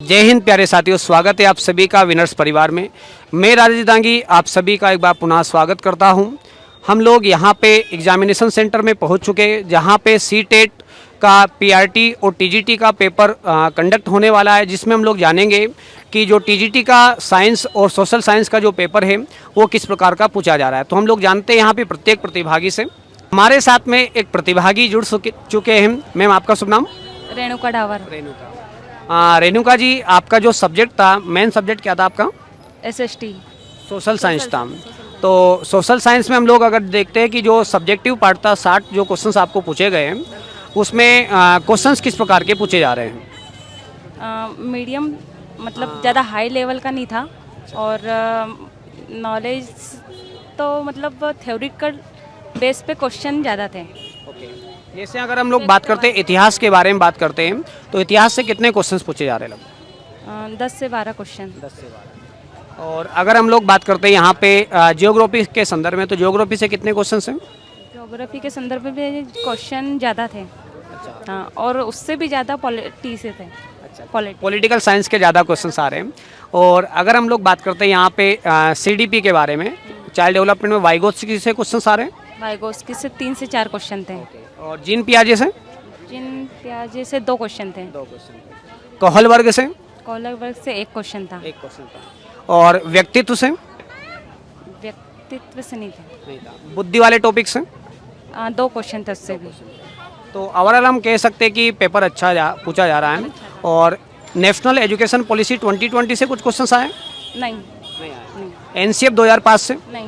जय हिंद प्यारे साथियों, स्वागत है आप सभी का विनर्स परिवार में। मैं राजेश दांगी आप सभी का एक बार पुनः स्वागत करता हूं। हम लोग यहां पे एग्जामिनेशन सेंटर में पहुंच चुके हैं, जहां पे सी-टेट का पीआरटी और टीजीटी का पेपर कंडक्ट होने वाला है, जिसमें हम लोग जानेंगे कि जो टीजीटी का साइंस और सोशल साइंस का जो पेपर है वो किस प्रकार का पूछा जा रहा है। तो हम लोग जानते हैं यहाँ पे प्रत्येक प्रतिभागी से। हमारे साथ में एक प्रतिभागी जुड़ चुके हैं। मैम, आपका शुभ नाम? रेणुका डावर। रेणुका जी, आपका जो सब्जेक्ट था, मेन सब्जेक्ट क्या था आपका? एसएसटी सोशल साइंस था। तो सोशल साइंस में हम लोग अगर देखते हैं कि जो सब्जेक्टिव पार्ट था, 60 जो क्वेश्चंस आपको पूछे गए हैं, उसमें क्वेश्चंस किस प्रकार के पूछे जा रहे हैं? मीडियम, मतलब ज़्यादा हाई लेवल का नहीं था। और नॉलेज तो मतलब थ्योरिटिकल बेस पे क्वेश्चन ज़्यादा थे। जैसे अगर हम लोग बात करते हैं इतिहास के बारे में बात करते हैं, तो इतिहास से कितने क्वेश्चंस पूछे जा रहे हैं? 10 से 12 क्वेश्चन। 10 से 12। और अगर हम लोग बात करते हैं यहाँ पे जियोग्राफी के संदर्भ में, तो जियोग्राफी से कितने क्वेश्चंस हैं? ज्योग्राफी के संदर्भ में क्वेश्चन ज़्यादा थे। हाँ, और उससे भी ज़्यादा पॉलिटी से थे। पॉलिटिकल साइंस के ज़्यादा क्वेश्चंस आ रहे हैं। और अगर हम लोग बात करते हैं यहाँ पे सीडीपी के बारे में, चाइल्ड डेवलपमेंट में वाइगोत्स्की से क्वेश्चंस आ रहे हैं। वाइगोत्स्की से 3 से 4 क्वेश्चन थे। और जीन पियाजे से? जिन प्याजे से 2 क्वेश्चन थे। कोहलबर्ग से? कोहलबर्ग से 1 क्वेश्चन था। 1 क्वेश्चन था। और व्यक्तित्व से? व्यक्तित्व से नहीं थे। नहीं था। बुद्धि वाले टॉपिक से? 2 क्वेश्चन थे उससे भी। तो ओवरऑल हम कह सकते हैं कि पेपर अच्छा पूछा जा रहा है। और नेशनल एजुकेशन पॉलिसी 2020 से कुछ क्वेश्चंस आए? नहीं आए। एनसीएफ 2005 से? नहीं।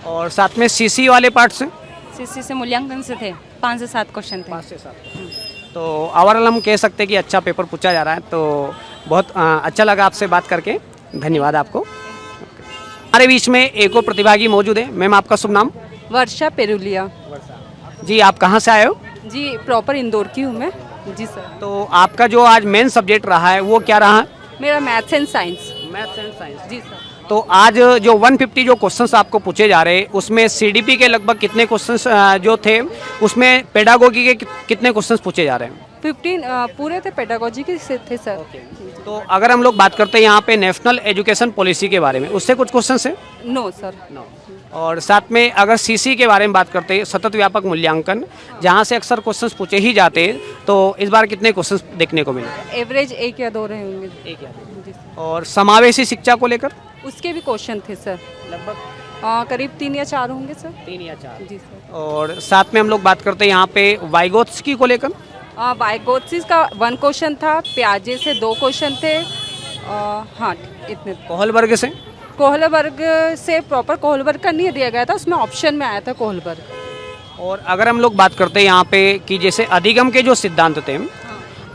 और साथ में सीसी वाले पार्ट से? सीसी से मूल्यांकन से थे, 5 से 7 क्वेश्चन थे। 5 से 7। तो ओवरऑल हम कह सकते हैं कि अच्छा पेपर पूछा जा रहा है। तो बहुत अच्छा लगा आपसे बात करके, धन्यवाद आपको। हमारे बीच में एक और प्रतिभागी मौजूद है। मैम, आपका शुभ नाम? वर्षा पेरुलिया। जी, आप कहाँ से आए हो? जी, प्रॉपर इंदौर की हूँ मैं। जी सर। तो आपका जो आज मेन सब्जेक्ट रहा है वो क्या रहा? मेरा maths and science. Maths and science. जी सर। तो आज जो 150 जो क्वेश्चंस आपको पूछे जा रहे हैं, उसमें सीडीपी के लगभग कितने क्वेश्चंस जो थे, उसमें पेडागोगी के कितने क्वेश्चंस पूछे जा रहे हैं? 15 पूरे थे पेडागोजी के से थे सर। तो अगर हम लोग बात करते हैं यहाँ पे नेशनल एजुकेशन पॉलिसी के बारे में, उससे कुछ क्वेश्चंस हैं? No sir. और साथ में अगर सीसी के बारे में बात करते हैं, सतत व्यापक मूल्यांकन, जहाँ से अक्सर क्वेश्चंस पूछे ही जाते हैं, तो इस बार कितने क्वेश्चंस देखने को मिले? एवरेज 1 या 2 रहे होंगे। 1 या 2। जी। और समावेशी शिक्षा को लेकर उसके भी क्वेश्चन थे सर। लगभग करीब 3 या 4 होंगे सर। 3 या 4। जी सर। और साथ में हम लोग बात करते हैं यहाँ पे वाइगोत्स्की को लेकर। वाइगोत्स्की का 1 क्वेश्चन था, प्याजे से 2 क्वेश्चन थे। हाँ, इतने। कोहलबर्ग से? कोहलबर्ग से प्रॉपर कोहलबर्ग का नहीं दिया गया था, उसमें ऑप्शन में आया था कोहलबर्ग। और अगर हम लोग बात करते हैं यहाँ पे कि जैसे अधिगम के जो सिद्धांत थे,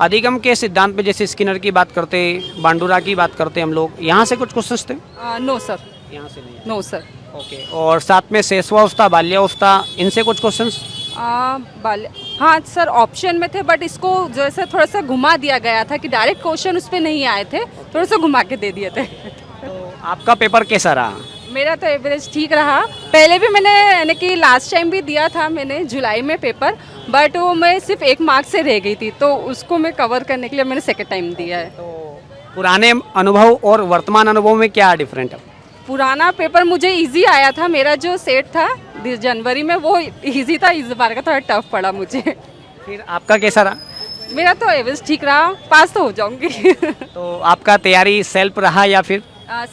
अधिगम के सिद्धांत में जैसे स्किनर की बात करते, बांडुरा की बात करते हम लोग, यहाँ से कुछ क्वेश्चंस थे? No sir. यहाँ से नहीं? No sir. ओके। और साथ में शैशवावस्था, बाल्यावस्था, इनसे कुछ क्वेश्चंस? हाँ सर, ऑप्शन में थे, बट इसको जैसे थोड़ा सा घुमा दिया गया था कि डायरेक्ट क्वेश्चन उस पर नहीं आए थे, थोड़ा सा घुमा के दे दिए थे। तो आपका पेपर कैसा रहा? मेरा तो एवरेज ठीक रहा। पहले भी मैंने, यानी कि लास्ट टाइम भी दिया था मैंने जुलाई में पेपर, बट वो मैं सिर्फ 1 मार्क्स से रह गई थी, तो उसको मैं कवर करने के लिए मैंने सेकेंड टाइम दिया है। तो पुराने अनुभव और वर्तमान अनुभव में क्या डिफरेंट है? पुराना पेपर मुझे इजी आया था, मेरा जो सेट था जनवरी में वो इजी था, इस बार का थोड़ा टफ पड़ा मुझे। फिर आपका कैसा रहा? मेरा तो एवरेज ठीक रहा, पास तो हो जाऊंगी। तो आपका तैयारी सेल्फ रहा या फिर?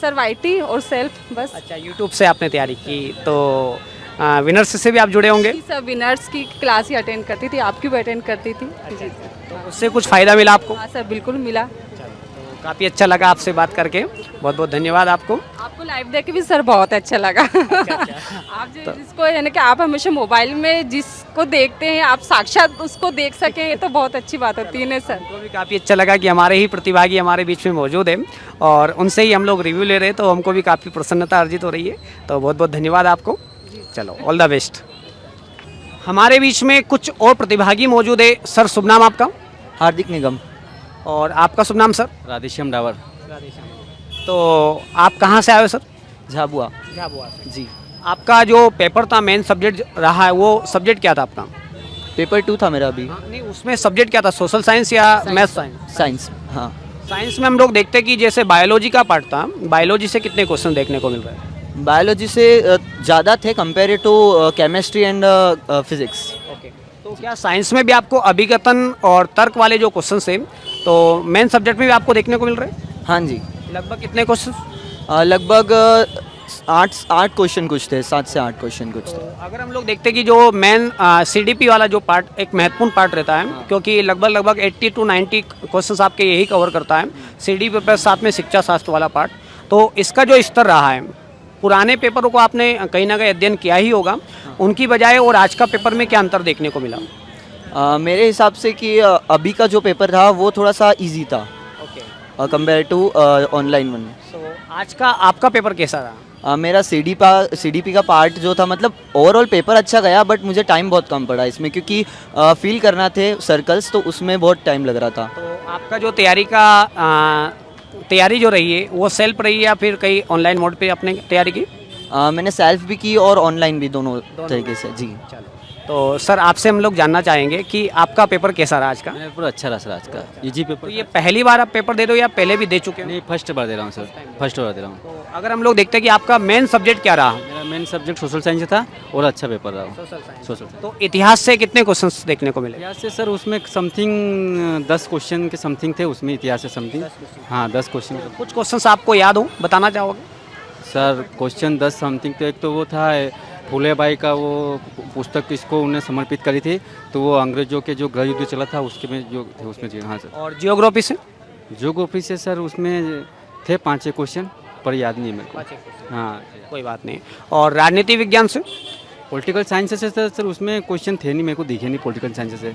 सर वाईटी और सेल्फ बस। अच्छा, यूट्यूब से आपने तैयारी की। तो विनर्स से भी आप जुड़े होंगे? सर, विनर्स की क्लास ही अटेंड करती थी, आपकी भी अटेंड करती थी। जी सर। तो उससे कुछ फ़ायदा मिला आपको? हाँ सर, बिल्कुल मिला। काफ़ी अच्छा लगा आपसे बात करके, बहुत बहुत धन्यवाद आपको। आपको लाइव देख के भी सर बहुत अच्छा लगा। आप जो जिसको, यानी कि आप हमेशा मोबाइल में जिसको देखते हैं, आप साक्षात उसको देख सकें, ये तो बहुत अच्छी बात होती है ना सर। हमको भी काफ़ी अच्छा लगा कि हमारे ही प्रतिभागी हमारे बीच में मौजूद हैं और उनसे ही हम लोग रिव्यू ले रहे हैं, तो हमको भी काफ़ी प्रसन्नता अर्जित हो रही है। तो बहुत बहुत धन्यवाद आपको। चलो, ऑल द बेस्ट। हमारे बीच में कुछ और प्रतिभागी मौजूद है। सर, शुभ नाम आपका? हार्दिक निगम। और आपका शुभ नाम सर? राधेश्याम डावर। तो आप कहाँ से आए हो सर? झाबुआ। झाबुआ से। जी। आपका जो पेपर था, मेन सब्जेक्ट रहा है, वो सब्जेक्ट क्या था आपका? पेपर 2 था मेरा अभी। नहीं, उसमें सब्जेक्ट क्या था, सोशल साइंस या मैथ साइंस? साइंस। हाँ। साइंस में हम लोग देखते हैं कि जैसे बायोलॉजी का पार्ट था, बायोलॉजी से कितने क्वेश्चन देखने को मिल रहे हैं? बायोलॉजी से ज़्यादा थे compare to chemistry and physics. Okay, तो क्या साइंस में भी आपको अभिकथन और तर्क वाले जो क्वेश्चन थे तो मेन सब्जेक्ट में भी आपको देखने को मिल रहे हैं? हाँ जी। लगभग कितने क्वेश्चन? लगभग 8 क्वेश्चन कुछ थे, 7 से 8 क्वेश्चन कुछ थे। अगर हम लोग देखते हैं कि जो मेन सीडीपी वाला जो पार्ट एक महत्वपूर्ण पार्ट रहता है, क्योंकि लगभग 80 to 90 क्वेश्चंस आपके यही कवर करता है, सीडीपी पर साथ में शिक्षा शास्त्र वाला पार्ट। तो इसका जो स्तर रहा है, पुराने पेपरों को आपने कहीं ना कहीं अध्ययन किया ही होगा, उनकी बजाय और आज का पेपर में क्या अंतर देखने को मिला? मेरे हिसाब से कि अभी का जो पेपर था वो थोड़ा सा इजी था okay, compare to online one. तो आज का आपका पेपर कैसा रहा? मेरा सीडीपी का पार्ट जो था, मतलब ओवरऑल पेपर अच्छा गया, बट मुझे टाइम बहुत कम पड़ा इसमें, क्योंकि फील करना थे सर्कल्स, तो उसमें बहुत टाइम लग रहा था। तो आपका जो तैयारी जो रही है वो सेल्फ रही है या फिर कहीं ऑनलाइन मोड पे आपने तैयारी की? मैंने सेल्फ भी की और ऑनलाइन भी, दोनों तरीके से जी। चलो, तो सर आपसे हम लोग जानना चाहेंगे कि आपका पेपर कैसा रहा आज का? मेरा पेपर अच्छा रहा सर आज का, इजी तो पेपर। ये पहली बार आप पेपर दे रहे हो या पहले भी दे चुके हो? नहीं, फर्स्ट बार दे रहा हूँ सर, फर्स्ट बार दे रहा हूँ। तो अगर हम लोग देखते हैं कि आपका मेन सब्जेक्ट क्या रहा? मेरा मेन सब्जेक्ट सोशल साइंस था और अच्छा पेपर रहा। Social science. तो इतिहास से कितने क्वेश्चंस देखने को मिले? इतिहास से सर उसमें समथिंग 10 क्वेश्चन के समथिंग थे उसमें, इतिहास से समथिंग। हाँ 10 क्वेश्चन कुछ क्वेश्चंस आपको याद हो, बताना चाहोगे? सर। क्वेश्चन 10 समथिंग, तो एक तो वो था फूले बाई का वो पुस्तक किसको उन्हें समर्पित करी थी, तो वो अंग्रेजों के जो गृह युद्ध चला था उसके में जो थे उसमें जी। हाँ सर। और जियोग्राफी से? ज्योग्राफी से सर उसमें थे 5-6 क्वेश्चन, पर याद नहीं है मेरे को। हाँ कोई बात नहीं। और राजनीति विज्ञान से? पॉलिटिकल साइंस से सर उसमें क्वेश्चन थे नहीं, मेरे को दिखे नहीं पॉलिटिकल साइंस से।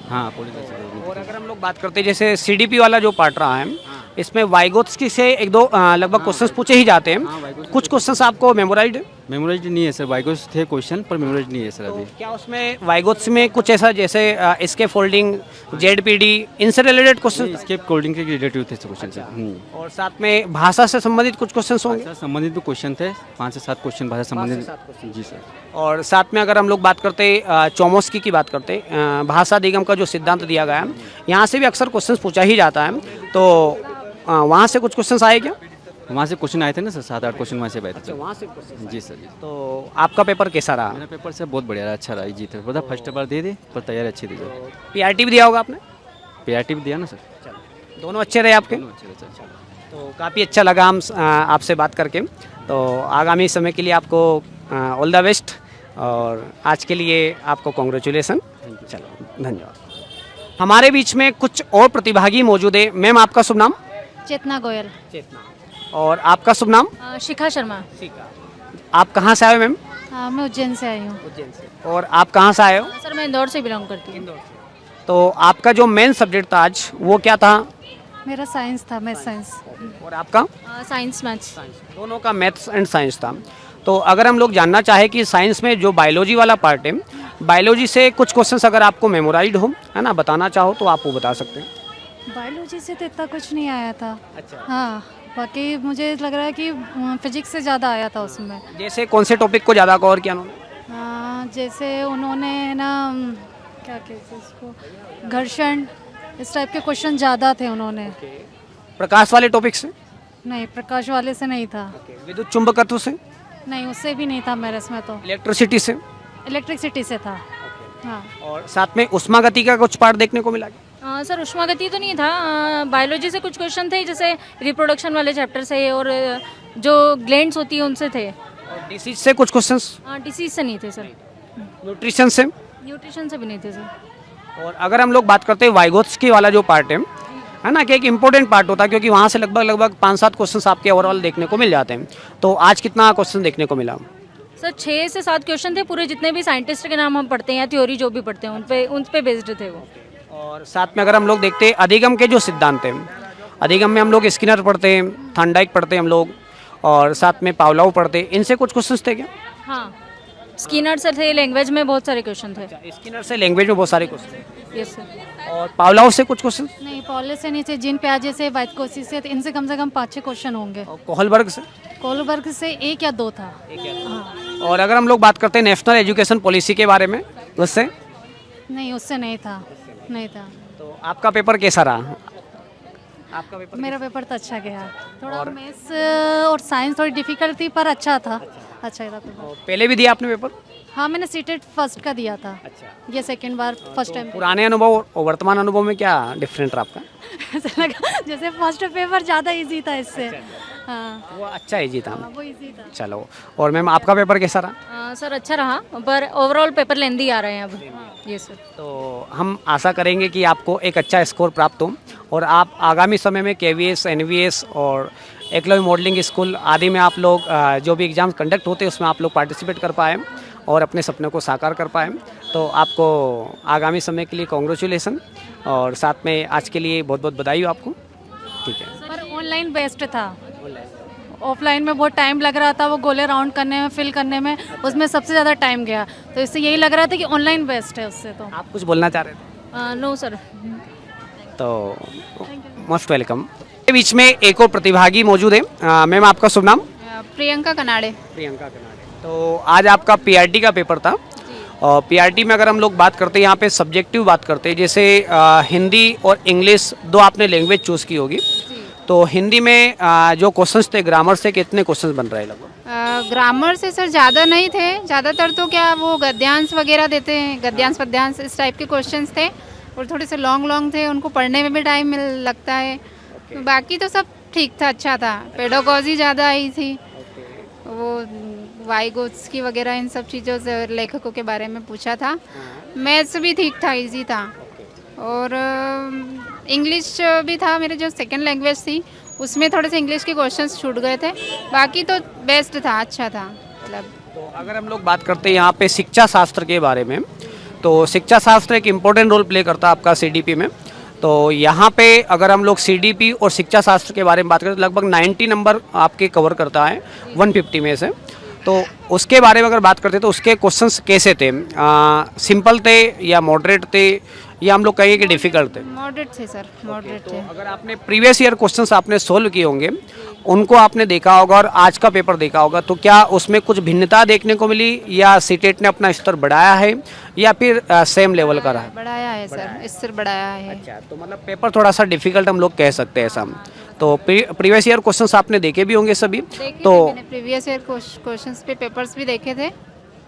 हाँ पॉलिटिकल साइंस। और अगर हम लोग बात करते हैं जैसे सीडीपी वाला जो पार्ट रहा है, इसमें वाइगोत्स्की से एक दो लगभग क्वेश्चंस पूछे ही जाते हैं, कुछ क्वेश्चंस आपको मेमोराइज्ड है? मेमोराइज नहीं है सर, वाइगोस थे क्वेश्चन पर मेमोराइज नहीं है सर अभी। क्या उसमें वाइगोत्स में कुछ ऐसा जैसे इसके फोल्डिंग, जेडपीडी, इनसे रिलेटेड क्वेश्चन इसके कोल्डिंग के रिलेटिव थे क्वेश्चन सर। और साथ में भाषा से संबंधित कुछ क्वेश्चंस होंगे? भाषा संबंधित भी क्वेश्चन थे, 5 से 7 क्वेश्चन भाषा संबंधित। जी सर। और साथ में अगर हम लोग बात करते चोमस्की की बात करते, भाषा निगम का जो सिद्धांत दिया गया है, यहाँ से भी अक्सर क्वेश्चंस पूछा ही जाता है, तो वहाँ से कुछ क्वेश्चंस आए क्या? वहाँ से क्वेश्चन आए थे ना सर, 7-8 क्वेश्चन वहाँ से आए थे। वहाँ से जी सर जी। तो आपका पेपर कैसा रहा? मेरा पेपर सर बहुत बढ़िया रहा, अच्छा रहा, जी था। पता फर्स्ट बार दे दी पर तैयारी अच्छी दी सर। पीआरटी भी दिया होगा आपने? पीआरटी भी दिया ना सर। दोनों अच्छे रहे आपके? दोनों अच्छे रहे सर। तो काफ़ी अच्छा लगा हम आपसे बात करके। तो आगामी समय के लिए आपको ऑल द बेस्ट, और आज के लिए आपको कॉन्ग्रेचुलेसन। चलो धन्यवाद। हमारे बीच में कुछ और प्रतिभागी मौजूद है। मैम आपका शुभ नाम? चेतना गोयल। चेतना। और आपका शुभ नाम? शिखा शर्मा। आप कहाँ से आए हो मैम? मैं उज्जैन से आई हूँ। और आप कहाँ से आए हो? सर मैं इंदौर से बिलोंग करती हूँ। तो आपका जो मेन सब्जेक्ट था आज वो क्या था? मेरा साइंस था, मैथ साइंस। और आपका? Science maths. दोनों का मैथ्स एंड साइंस था। तो अगर हम लोग जानना चाहें कि साइंस में जो बायोलॉजी वाला पार्ट है, बायोलॉजी से कुछ क्वेश्चंस अगर आपको मेमोराइज्ड हो, है ना, बताना चाहो तो आप वो बता सकते हैं। बायोलॉजी से तो इतना कुछ नहीं आया था। अच्छा। हाँ, बाकी मुझे लग रहा है कि फिजिक्स से ज़्यादा आया था उसमें। जैसे कौन से टॉपिक को ज़्यादा कवर किया उन्होंने? जैसे उन्होंने ना क्या कहते हैं इसको, घर्षण, इस टाइप के क्वेश्चन ज़्यादा थे उन्होंने। प्रकाश वाले टॉपिक से? नहीं, प्रकाश वाले से नहीं था। विद्युत चुंबकत्व से? नहीं, उससे भी नहीं था मेरे इसमें। तो इलेक्ट्रिसिटी से? इलेक्ट्रिसिटी से था। हाँ। और साथ में उष्मागति का कुछ पार्ट देखने को मिला? सर उष्मागति तो नहीं था, बायोलॉजी से कुछ क्वेश्चन थे, जैसे रिप्रोडक्शन वाले चैप्टर से, और जो ग्लैंड्स होती है उनसे थे। और डिसीज से कुछ क्वेश्चंस? डिसीज से नहीं थे सर। न्यूट्रिशन से? न्यूट्रिशन से भी नहीं थे सर। और अगर हम लोग बात करते हैं वाइगोत्स्की वाला जो पार्ट है ना, कि एक इम्पोर्टेंट पार्ट होता है, क्योंकि वहाँ से लगभग 5-7 क्वेश्चन आपके ओवरऑल देखने को मिल जाते हैं। तो आज कितना क्वेश्चन देखने को मिला? सर 6 से 7 क्वेश्चन थे, पूरे जितने भी साइंटिस्ट के नाम हम पढ़ते हैं या थ्योरी जो भी पढ़ते हैं उन पे बेस्ड थे वो। और साथ में अगर हम लोग देखते हैं अधिगम के जो सिद्धांत हैं, अधिगम में हम लोग स्किनर पढ़ते हैं, थॉर्नडाइक पढ़ते हैं हम लोग, और साथ में पावलोव पढ़ते हैं, इनसे कुछ क्वेश्चंस थे क्या? हाँ, स्किनर से थे, लैंग्वेज में बहुत सारे क्वेश्चन थे। स्किनर से लैंग्वेज में बहुत सारे क्वेश्चन। Yes sir. और पावलोव से कुछ क्वेश्चन? नहीं, पॉले से नहीं थे, जिन प्याजे से, वाइटकोसी से, तो इनसे कम 5-6 क्वेश्चन होंगे। और कोहलबर्ग से? कोलबर्ग से 1 या 2 था। हाँ। और अगर हम लोग बात करते हैं नेशनल एजुकेशन पॉलिसी के बारे में, उससे? नहीं, उससे नहीं था, नहीं था। तो आपका पेपर कैसा रहा? आपका पेपर मेरा पेपर तो अच्छा गया, थोड़ा मैथ्स और साइंस थोड़ी डिफिकल्ट थी पर अच्छा था, अच्छा गया पेपर। पहले भी दिया आपने पेपर? हाँ मैंने सीटेट फर्स्ट का दिया था, ये सेकंड बार फर्स्ट टाइम। पुराने अनुभव और वर्तमान अनुभव में क्या डिफरेंट रहा आपका? ऐसा लगा जैसे फर्स्ट पेपर ज़्यादा इजी था इससे। हाँ वो अच्छा ही जी था। वो इजी था। चलो, और मैम आपका पेपर कैसा रहा? सर अच्छा रहा, पर ओवरऑल पेपर लेंदी आ रहे हैं अब। ये सर। तो हम आशा करेंगे कि आपको एक अच्छा स्कोर प्राप्त हो और आप आगामी समय में KVS, NVS और एकलव्य मॉडलिंग स्कूल आदि में आप लोग जो भी एग्ज़ाम्स कंडक्ट होते हैं उसमें आप लोग पार्टिसिपेट कर पाएँ और अपने सपने को साकार कर पाएँ। तो आपको आगामी समय के लिए कॉन्ग्रेचुलेसन और साथ में आज के लिए बहुत बहुत बधाई हो आपको। ठीक है। पर ऑनलाइन बेस्ट था, ऑफलाइन में बहुत टाइम लग रहा था, वो गोले राउंड करने में, फिल करने में, उसमें सबसे ज़्यादा टाइम गया। तो इससे यही लग रहा था कि ऑनलाइन बेस्ट है उससे। तो आप कुछ बोलना चाह रहे थे? No sir. तो मोस्ट वेलकम। के बीच में एक और प्रतिभागी मौजूद है। मैम आपका शुभ नाम? प्रियंका कनाडे। प्रियंका कनाडे। तो आज आपका PRT का पेपर था और PRT में अगर हम लोग बात करते हैं यहाँ पे सब्जेक्टिव बात करते हैं, जैसे हिंदी और इंग्लिश दो आपने लैंग्वेज चूज़ की होगी। तो हिंदी में जो क्वेश्चंस थे ग्रामर से कितने क्वेश्चंस बन रहे हैं लगभग? ग्रामर से सर ज़्यादा नहीं थे, ज़्यादातर तो क्या वो गद्यांश वगैरह देते हैं, गद्यांश पद्यांश इस टाइप के क्वेश्चंस थे और थोड़े से लॉन्ग थे, उनको पढ़ने में भी टाइम मिल लगता है। तो बाकी तो सब ठीक था, अच्छा था। पेडागॉजी ज़्यादा आई थी, वो वाइगोत्स्की वगैरह इन सब चीज़ों से लेखकों के बारे में पूछा था। मैथ्स भी ठीक था, इजी था। और इंग्लिश भी था, मेरे जो सेकंड लैंग्वेज थी उसमें थोड़े से इंग्लिश के क्वेश्चंस छूट गए थे, बाकी तो बेस्ट था, अच्छा था मतलब। तो अगर हम लोग बात करते हैं यहाँ पे शिक्षा शास्त्र के बारे में, तो शिक्षा शास्त्र एक इम्पोर्टेंट रोल प्ले करता है आपका CDP में। तो यहाँ पे अगर हम लोग CDP और शिक्षा शास्त्र के बारे में बात करें तो लगभग 90 नंबर आपके कवर करता है 150 में से। तो उसके बारे में अगर बात करते तो उसके क्वेश्चंस कैसे थे? सिंपल थे या मॉडरेट थे या हम लोग कहेंगे कि डिफ़िकल्ट थे? मॉडरेट थे सर, मॉडरेट थे। अगर आपने प्रीवियस ईयर क्वेश्चंस आपने सोल्व किए होंगे, उनको आपने देखा होगा और आज का पेपर देखा होगा, तो क्या उसमें कुछ भिन्नता देखने को मिली या सीटेट ने अपना स्तर बढ़ाया है या फिर सेम लेवल का रहा? बढ़ाया है सर, स्तर बढ़ाया है। अच्छा, तो मतलब पेपर थोड़ा सा डिफिकल्ट हम लोग कह सकते हैं ऐसा। तो प्रीवियस ईयर क्वेश्चंस आपने देखे भी होंगे सभी? तो मैंने प्रीवियस ईयर क्वेश्चंस पे पेपर्स भी देखे थे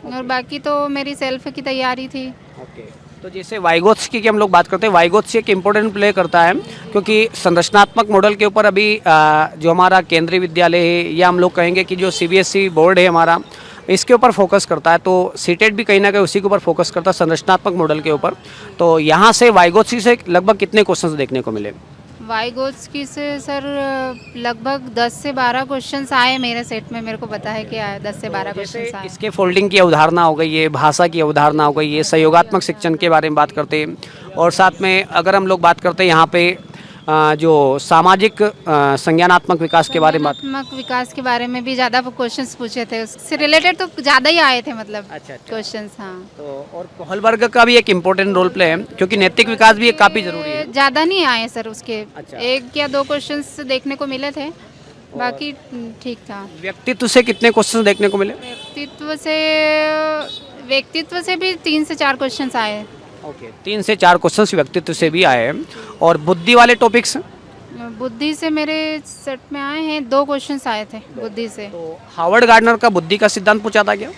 और बाकी तो मेरी सेल्फ की तैयारी थी। ओके, तो जैसे वाइगोत्स्की की हम लोग बात करते हैं, वाइगोत्स्की एक इम्पोर्टेंट प्ले करता है क्योंकि संरचनात्मक मॉडल के ऊपर अभी जो हमारा केंद्रीय विद्यालय है या हम लोग कहेंगे कि जो CBSE बोर्ड है हमारा, इसके ऊपर फोकस करता है। तो सीटेट भी कहीं ना कहीं उसी के ऊपर फोकस करता है, संरचनात्मक मॉडल के ऊपर। तो यहाँ से वाइगोत्स्की से लगभग कितने क्वेश्चंस देखने को मिले? वाइगोत्स्की से सर लगभग 10 से 12 क्वेश्चंस आए मेरे सेट में, मेरे को पता है कि आए 10 से 12 क्वेश्चंस आए। इसके फोल्डिंग की अवधारणा हो गई है, भाषा की अवधारणा हो गई है, सहयोगात्मक शिक्षण के बारे में बात करते हैं और साथ में अगर हम लोग बात करते हैं यहाँ पे जो सामाजिक संज्ञानात्मक विकास के बारे में बात। संज्ञानात्मक विकास के बारे में भी ज़्यादा क्वेश्चंस पूछे थे, उससे रिलेटेड तो ज़्यादा ही आए थे मतलब क्वेश्चंस। हाँ, तो और कोहलबर्ग का भी एक इम्पोर्टेंट रोल प्ले है क्योंकि नैतिक विकास भी एक काफ़ी जरूरी है। ज़्यादा नहीं आए सर उसके, एक या दो क्वेश्चंस देखने को मिले थे, बाकी ठीक था। व्यक्तित्व से कितने क्वेश्चन देखने को मिले? व्यक्तित्व से भी 3 से 4 क्वेश्चंस आए। ओके, 3 से 4 क्वेश्चंस व्यक्तित्व से भी आए हैं। और बुद्धि वाले टॉपिक्स? बुद्धि से मेरे सेट में आए हैं 2 क्वेश्चंस आए थे बुद्धि से। तो हार्वर्ड गार्डनर का बुद्धि का सिद्धांत पूछा था क्या?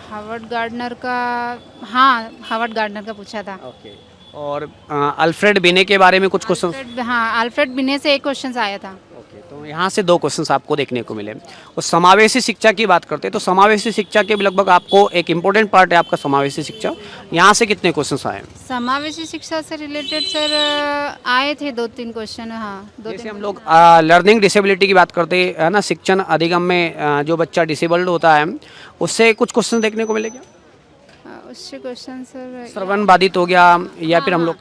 हार्वर्ड गार्डनर का, हाँ हार्वर्ड गार्डनर का पूछा था। ओके, और अल्फ्रेड बिने के बारे में कुछ क्वेश्चन? हाँ, अल्फ्रेड बिने से 1 क्वेश्चन आया था। ओके, तो यहाँ से 2 क्वेश्चंस आपको देखने को मिले। और समावेशी शिक्षा की बात करते हैं तो समावेशी शिक्षा के भी लगभग आपको एक इम्पोर्टेंट पार्ट है आपका समावेशी शिक्षा, यहाँ से कितने क्वेश्चंस आए? समावेशी शिक्षा से रिलेटेड सर आए थे 2-3 क्वेश्चन। हाँ, जैसे हम लोग लर्निंग डिसेबिलिटी की बात करते हैं ना, शिक्षण अधिगम में जो बच्चा डिसेबल्ड होता है उससे कुछ क्वेश्चन देखने को मिलेगा? उससे क्वेश्चन सर श्रवण बाधित हो गया या फिर हम लोग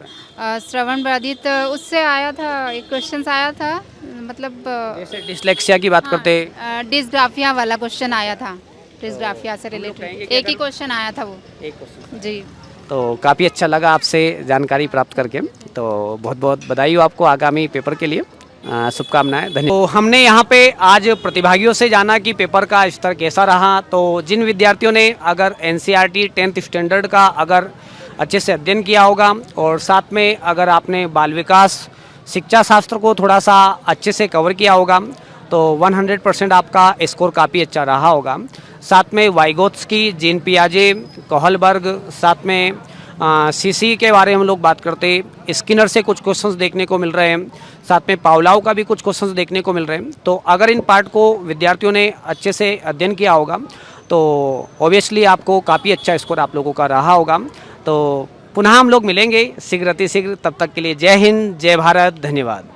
श्रवण बाधित, उससे आया था 1 क्वेश्चन आया था, मतलब जैसे डिसलेक्सिया की बात करते डिस्ग्राफिया वाला क्वेश्चन आया था, डिस्ग्राफिया से रिलेटेड 1 ही क्वेश्चन आया था वो। एक क्वेश्चन जी, तो काफ़ी अच्छा लगा आपसे जानकारी प्राप्त करके। तो बहुत बहुत बधाई हो आपको आगामी पेपर के लिए, शुभकामनाएं, धन्यवाद। तो हमने यहाँ पे आज प्रतिभागियों से जाना कि पेपर का स्तर कैसा रहा। तो जिन विद्यार्थियों ने अगर NCERT 10th स्टैंडर्ड का अगर अच्छे से अध्ययन किया होगा और साथ में अगर आपने बाल विकास शिक्षा शास्त्र को थोड़ा सा अच्छे से कवर किया होगा तो 100% आपका स्कोर काफ़ी अच्छा रहा होगा। साथ में वाइगोत्स्की, जीन पियाजे, कोहलबर्ग, साथ में सीसी के बारे में हम लोग बात करते हैं, स्किनर से कुछ क्वेश्चंस देखने को मिल रहे हैं, साथ में पावलाव का भी कुछ क्वेश्चंस देखने को मिल रहे हैं। तो अगर इन पार्ट को विद्यार्थियों ने अच्छे से अध्ययन किया होगा तो ऑब्वियसली आपको काफ़ी अच्छा स्कोर आप लोगों का रहा होगा। तो पुनः हम लोग मिलेंगे शीघ्र अतिशीघ्र, तब तक के लिए जय हिंद, जय भारत, धन्यवाद।